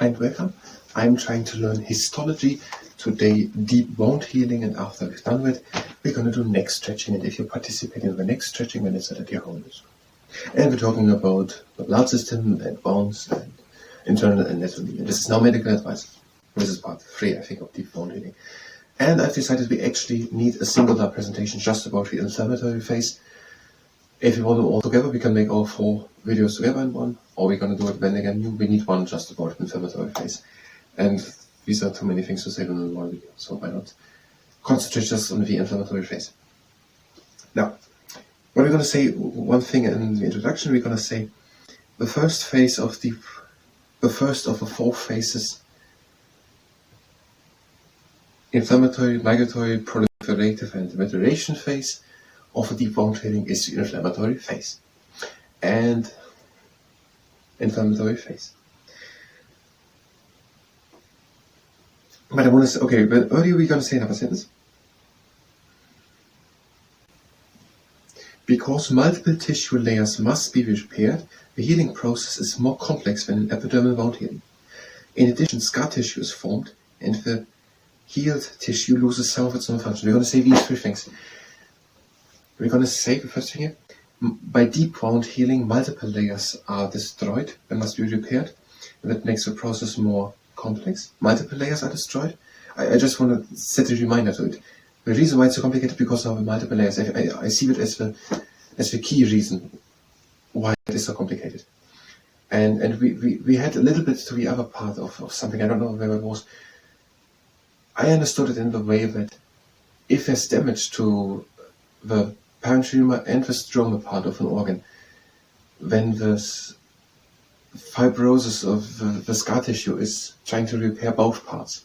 Hi and welcome. I'm trying to learn histology, today deep wound healing, and after we've done that, we're going to do neck stretching. And if you participate in the neck stretching, then it's at your home. And we're talking about the blood system and bones and internal anatomy. And this is now medical advice. This is part 3, I think, of deep wound healing. And I've decided we actually need a singular presentation just about the inflammatory phase. If you want them all together, we can make all 4 videos together in one, or we're going to do it then again. We need one just about the inflammatory phase. And these are too many things to say in one video, so why not concentrate just on the inflammatory phase. Now, what we're going to say, one thing in the introduction, we're going to say the first phase of the first of the 4 phases, inflammatory, migratory, proliferative, and maturation phase of a deep wound healing is the inflammatory phase. And inflammatory phase. But I want to say, okay, but earlier we're going to say another sentence. Because multiple tissue layers must be repaired, the healing process is more complex than in epidermal wound healing. In addition, scar tissue is formed, and the healed tissue loses some of its own function. We're going to say these 3 things. We're going to say the first thing here. By deep wound healing, multiple layers are destroyed and must be repaired. And that makes the process more complex. Multiple layers are destroyed. I just want to set a reminder to it. The reason why it's so complicated because of the multiple layers. I see it as the key reason why it is so complicated. And we had a little bit to the other part of something. I don't know where it was. I understood it in the way that if there's damage to the parenchyma and the stromal part of an organ, then the fibrosis of the scar tissue is trying to repair both parts.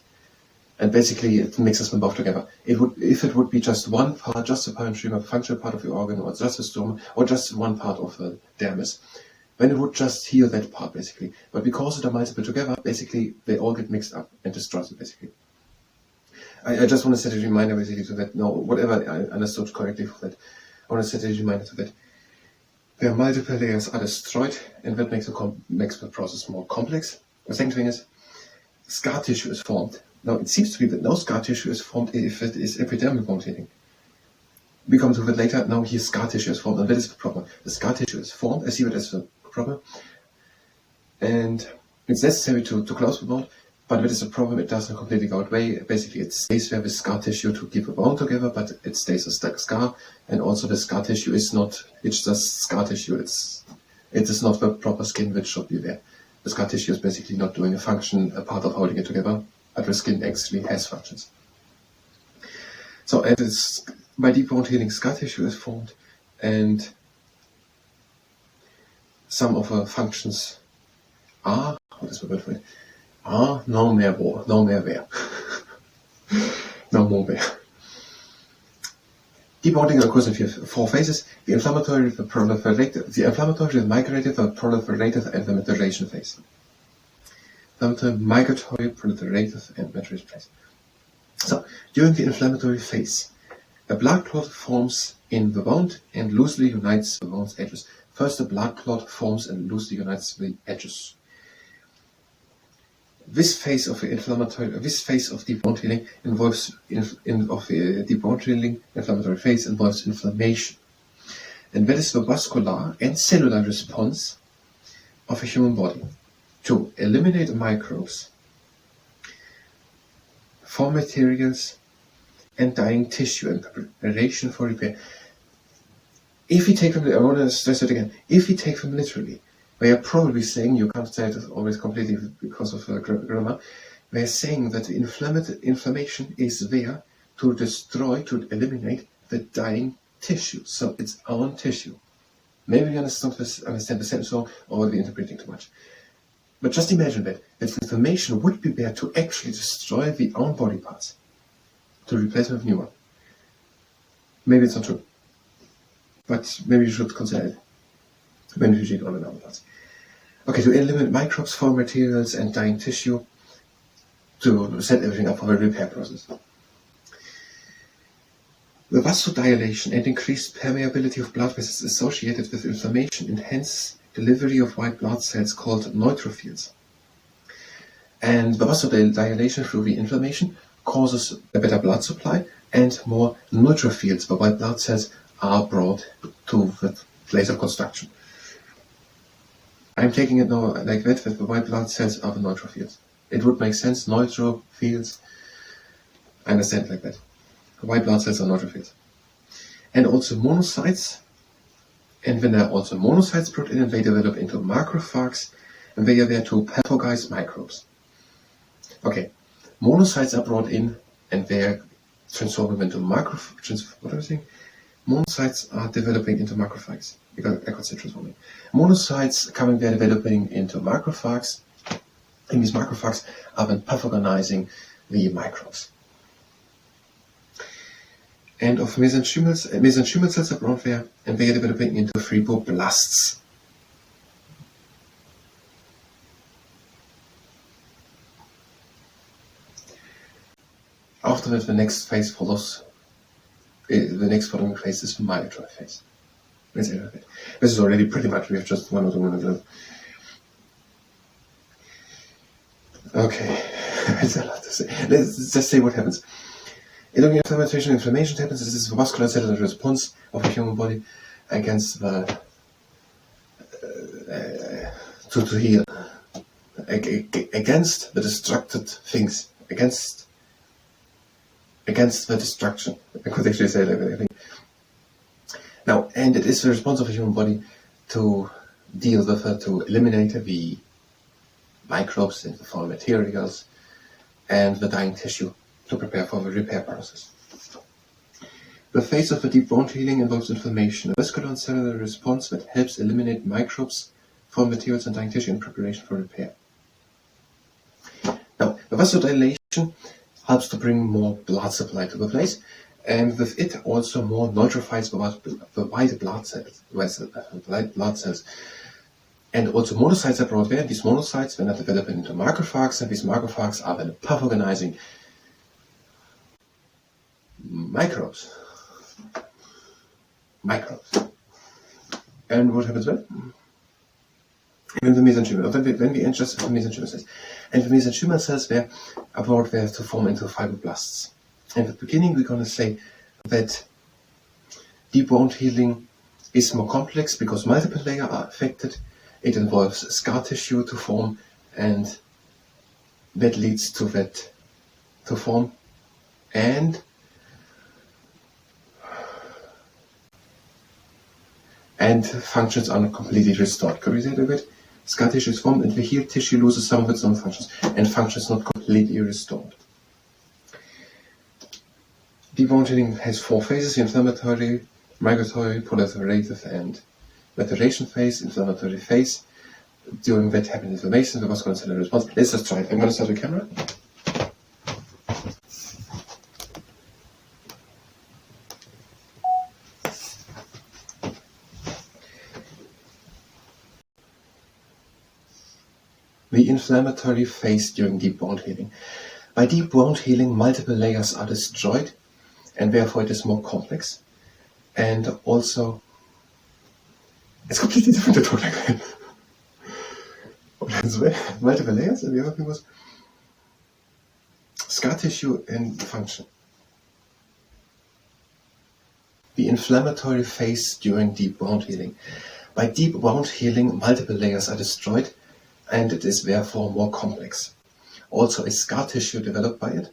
And basically it mixes them both together. If it would be just one part, just the parenchyma, functional part of the organ, or just the stroma, or just one part of the dermis, then it would just heal that part basically. But because they're multiple together, basically they all get mixed up and destroys it basically. I just want to set a reminder basically to that. No, whatever I understood correctly for that, I want to set a reminder to that. There are multiple layers are destroyed, and that makes the process more complex. The second thing is, scar tissue is formed. Now, it seems to be that no scar tissue is formed if it is epidermal wound healing. We come to that later. Now, here scar tissue is formed, and that is the problem. The scar tissue is formed. I see that as the problem. And it's necessary to close the wound, but that is the problem. It doesn't completely go away. Basically, it stays there with scar tissue to keep the bone together, but it stays a stuck scar. And also, the scar tissue is not, it's just scar tissue. It is not the proper skin which should be there. The scar tissue is basically not doing a function, a part of holding it together, but the skin actually has functions. So, and it's, by deep wound healing, scar tissue is formed, and some of the functions are, what is the word for it? No more there. No more there. Deep wound healing occurs in 4 phases: the inflammatory, the proliferative, the migrative, the proliferative, and the maturation phase. Inflammatory, migratory, proliferative, and maturation phase. So, during the inflammatory phase, a blood clot forms in the wound and loosely unites the wound's edges. First, the blood clot forms and loosely unites the edges. This phase of deep wound healing involves deep wound healing inflammatory phase involves inflammation, and that is the vascular and cellular response of a human body to eliminate microbes, foreign materials, and dying tissue in preparation for repair. If we take them, I want to stress it again. If we take them literally, they are probably saying, you can't say it always completely because of grammar, they are saying that the inflammation is there to destroy, to eliminate the dying tissue. So it's own tissue. Maybe you understand the sentence wrong, or we're interpreting too much. But just imagine that inflammation would be there to actually destroy the own body parts, to replace them with new one. Maybe it's not true, but maybe you should consider it when you read all the other parts. Okay, to eliminate microbes, foreign materials, and dying tissue, to set everything up for the repair process. The vasodilation and increased permeability of blood vessels associated with inflammation and hence delivery of white blood cells called neutrophils. And the vasodilation through the inflammation causes a better blood supply and more neutrophils. The white blood cells are brought to the place of construction. I'm taking it now like that the white blood cells are the neutrophils. It would make sense, neutrophils. I understand like that. The white blood cells are neutrophils. And also monocytes. And when there are also monocytes brought in, they develop into macrophages, and they are there to pathogenize microbes. Okay, monocytes are brought in, and they are transformed into macrophages. What am I saying? Monocytes are developing into macrophages. I got say transforming. Monocytes coming there developing into macrophages, and these macrophages are then pathogenizing the microbes. And of mesenchymal cells are brought there, and they are developing into fibroblasts. After that, the next phase follows. The next following phase is the myotroid phase. This is already pretty much, we have just 1 or 2 minutes left. Okay, there's a lot to say. Let's just say what happens. During inflammation happens. This is the vascular cellular response of the human body against the to heal, against the destructed things, against the destruction. I could actually say that, I think. Now, and it is the response of the human body to deal with to eliminate the microbes and the foreign materials and the dying tissue, to prepare for the repair process. The phase of the deep wound healing involves inflammation, a vascular and cellular response that helps eliminate microbes, foreign materials and dying tissue in preparation for repair. Now, the vasodilation helps to bring more blood supply to the place, and with it also more neutrophils, the white blood cells. And also monocytes are brought there, and these monocytes then are developing into macrophages, and these macrophages are then pathogenizing microbes. And what happens then? In the mesenchymal, when we enter the mesenchymal cells. And the mesenchymal cells are brought there to form into fibroblasts. And at the beginning, we're going to say that deep wound healing is more complex because multiple layers are affected. It involves scar tissue to form, and that leads to that to form, and functions are not completely restored. Could we say that a bit? Scar tissue is formed, and the healed tissue loses some of its own functions, and functions not completely restored. Deep wound healing has 4 phases: inflammatory, migratory, proliferative, and maturation phase. Inflammatory phase. During that happens inflammation, the vascular cellular response. Let's just try it. I'm going to start the camera. The inflammatory phase during deep wound healing. By deep wound healing, multiple layers are destroyed, and therefore it is more complex. And also, it's completely different to talk like that. Multiple layers, and the other thing was scar tissue and function. The inflammatory phase during deep wound healing. By deep wound healing, multiple layers are destroyed, and it is therefore more complex. Also, a scar tissue developed by it,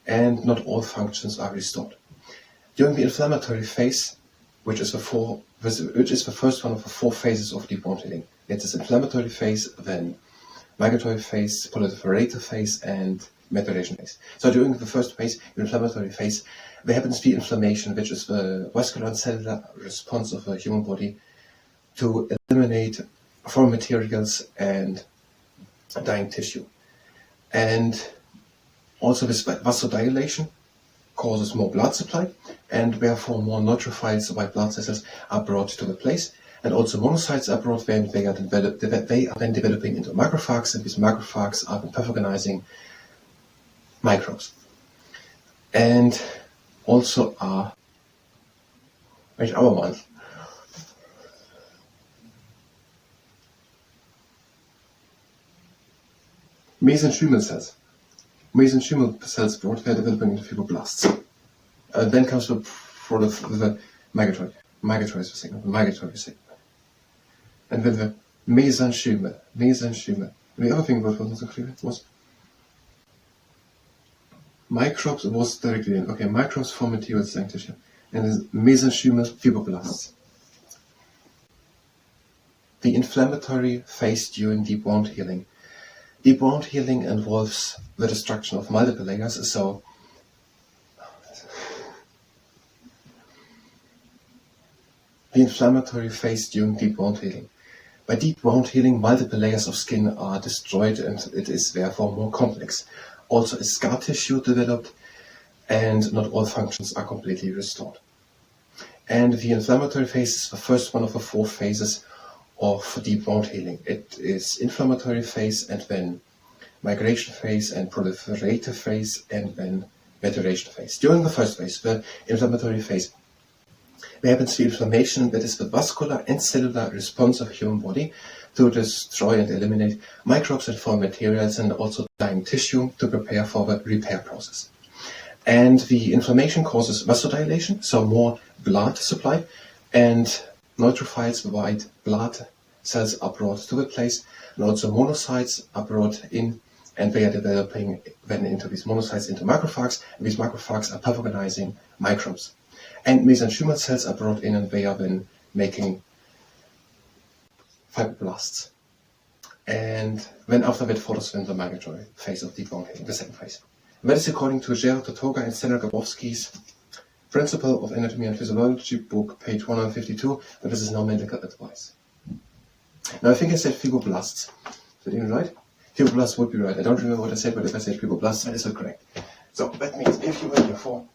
and not all functions are restored. During the inflammatory phase, which is the first one of the 4 phases of deep wound healing. It is inflammatory phase, then migratory phase, proliferative phase, and maturation phase. So during the first phase, inflammatory phase, there happens the inflammation, which is the vascular and cellular response of the human body to eliminate foreign materials and dying tissue. And also this vasodilation causes more blood supply, and therefore more neutrophils, white blood cells, are brought to the place. And also monocytes are brought there, and they are then developing into macrophages, and these macrophages are then pathogenizing microbes. And also are our ones. Mesenchymal cells. Mesenchymal cells brought their development into fibroblasts. And then comes the migratory segment. And then the mesenchymal. The other thing about was microbes was directly in. Okay, microbes form material cell tissue. And the mesenchymal fibroblasts. The inflammatory phase during deep wound healing. Deep wound healing involves the destruction of multiple layers, so the inflammatory phase during deep wound healing. By deep wound healing, multiple layers of skin are destroyed and it is therefore more complex. Also, is scar tissue developed and not all functions are completely restored. And the inflammatory phase is the first one of the 4 phases of deep wound healing. It is inflammatory phase and then migration phase and proliferative phase and then maturation phase. During the first phase, the inflammatory phase, there happens the inflammation that is the vascular and cellular response of the human body to destroy and eliminate microbes and foreign materials and also dying tissue to prepare for the repair process. And the inflammation causes vasodilation, so more blood supply, and neutrophils, the white blood cells are brought to the place, and also monocytes are brought in, and they are developing then into these monocytes into macrophages, and these macrophages are pathogenizing microbes. And mesenchymal cells are brought in, and they are then making fibroblasts. And then after that follows then the migratory phase of deep wound healing, the second phase. And that is according to Gerard Totoga and Stella Grabowski's Principle of Anatomy and Physiology book, page 152, but this is no medical advice. Now I think I said fibroblasts. Is that even right? Fibroblasts would be right. I don't remember what I said, but if I said fibroblasts, that is not correct. So that means if you were here for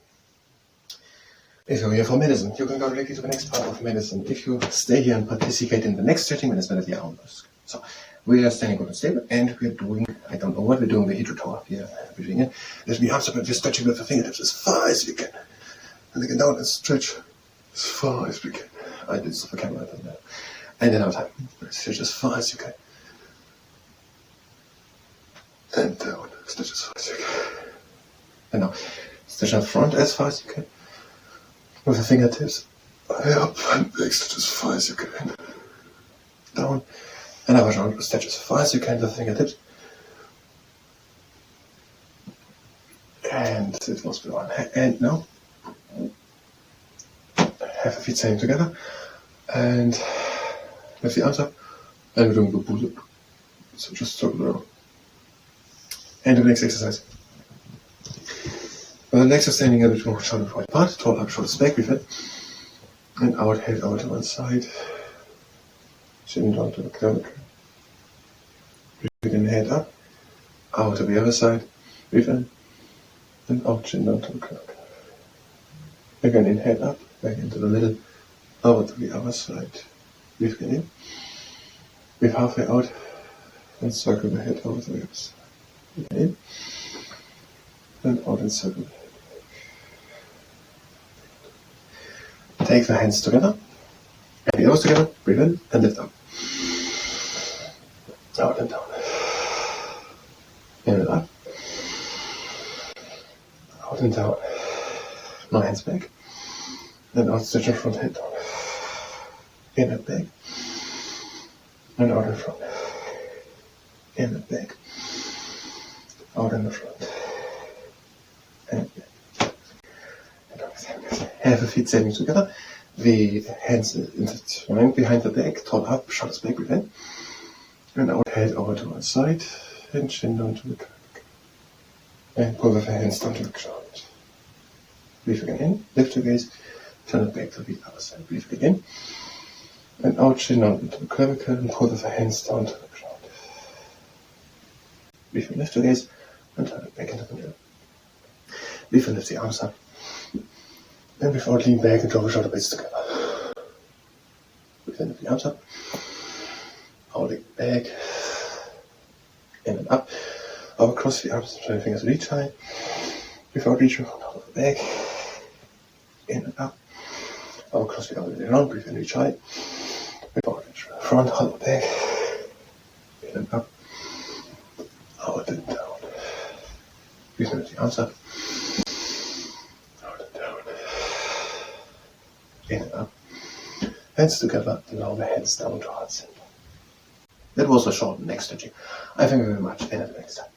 medicine, you can go directly to the next part of medicine. If you stay here and participate in the next stretching, then it's better the arm. So we are standing good and stable, and we're doing, I don't know what we're doing, the hydrotor here, between it. There's the arms up and we're stretching with the fingertips as far as we can. And then get down and stretch as far as we can. I did stop the camera, I don't know. And then out, stretch as far as you can. And down, stretch as far as you can. And now, stretch out front as far as you can. With the fingertips. Up and back, stretch as far as you can. Down. And now around, stretch as far as you can with the fingertips. And it was one. And now, have the feet staying together. And lift the arms up. And we're doing the pull up. So just circle around. And the next exercise. The legs are standing a bit more shoulder wide apart, tall up, shoulders back, breathe in. And out, head over to one side. Chin down to the clavicle. Breathe in, head up. Out to the other side. Breathe in. And out, chin down to the clavicle. Again, in, head up, back into the middle. Out to the other side. Breathe in. Breathe halfway out. And circle the head over to the other side. Breathe in. And out and circle the head. Take the hands together, and the elbows together, breathe in, and lift up. Out and down. In and up. Out and down. Now hands back. And out, stretch your front head down. In and back. And out in front. In and back. Out in the front. And back. Have the feet standing together, the hands intertwined behind the back, tall up, shoulders back, breathe in. And out, head over to one side, and chin down to the ground. And pull with the hands down to the ground. Breathe again in, lift your gaze, turn it back to the other side. Breathe again. And out, chin down into the clavicle, and pull with the hands down to the ground. Breathe and lift your gaze, and turn it back into the middle. Breathe and lift the arms up. And before lean back and draw the shoulder blades together. Breathe in, lift the arms up. Holding back. In and up. Over across the arms, turn your fingers reach high. Before reaching, hold the back. In and up. Over across the arms, around. Breathe in, reach high. Before reach front, hold the back. In and up. Out and Reasonably answered. Out and down. In and up. Hands together, allow the hands down to heart center. That was a short neck stretching. I thank you very much, and until next time.